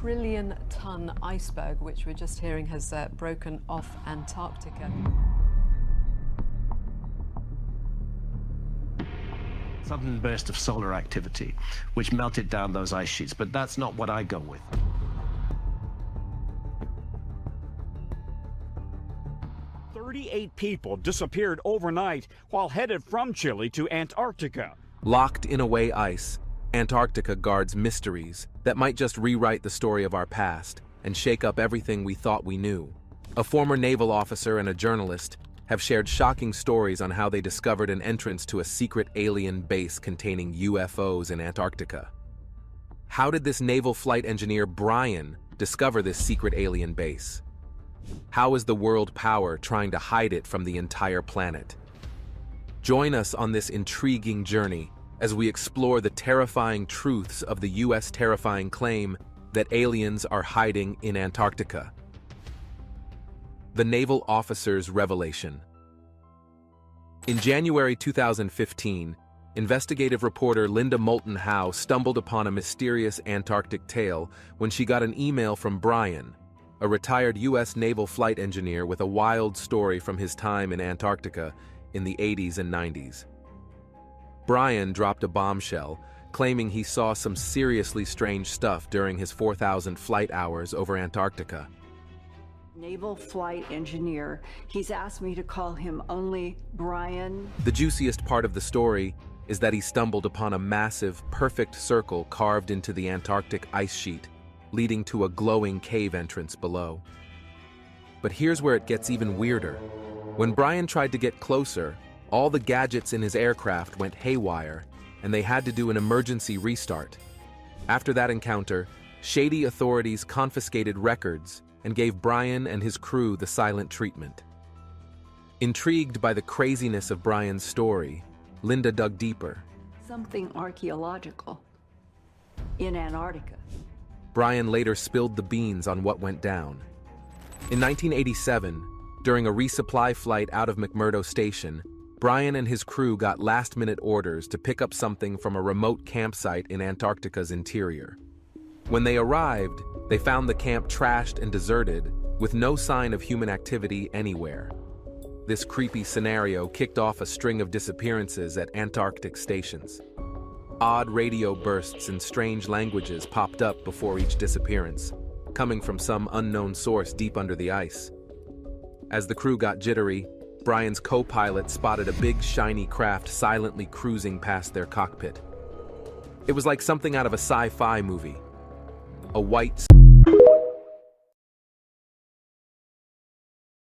trillion-ton iceberg, which we're just hearing has broken off Antarctica. Sudden burst of solar activity, which melted down those ice sheets, but that's not what I go with. "38 people disappeared overnight while headed from Chile to Antarctica." Locked in away ice, Antarctica guards mysteries that might just rewrite the story of our past and shake up everything we thought we knew. A former naval officer and a journalist have shared shocking stories on how they discovered an entrance to a secret alien base containing UFOs in Antarctica. How did this naval flight engineer Brian discover this secret alien base? How is the world power trying to hide it from the entire planet? Join us on this intriguing journey as we explore the terrifying truths of the U.S. terrifying claim that aliens are hiding in Antarctica. The naval officer's revelation. In January 2015, investigative reporter Linda Moulton Howe stumbled upon a mysterious Antarctic tale when she got an email from Brian, a retired U.S. naval flight engineer with a wild story from his time in Antarctica in the 80s and 90s. Brian dropped a bombshell, claiming he saw some seriously strange stuff during his 4,000 flight hours over Antarctica. Naval flight engineer. He's asked me to call him only Brian. The juiciest part of the story is that he stumbled upon a massive, perfect circle carved into the Antarctic ice sheet, leading to a glowing cave entrance below. But here's where it gets even weirder. When Brian tried to get closer, all the gadgets in his aircraft went haywire, and they had to do an emergency restart. After that encounter, shady authorities confiscated records and gave Brian and his crew the silent treatment. Intrigued by the craziness of Brian's story, Linda dug deeper. Something archaeological in Antarctica. Brian later spilled the beans on what went down. In 1987, during a resupply flight out of McMurdo Station, Brian and his crew got last-minute orders to pick up something from a remote campsite in Antarctica's interior. When they arrived, they found the camp trashed and deserted, with no sign of human activity anywhere. This creepy scenario kicked off a string of disappearances at Antarctic stations. Odd radio bursts in strange languages popped up before each disappearance, coming from some unknown source deep under the ice. As the crew got jittery, Brian's co-pilot spotted a big shiny craft silently cruising past their cockpit. It was like something out of a sci-fi movie. A white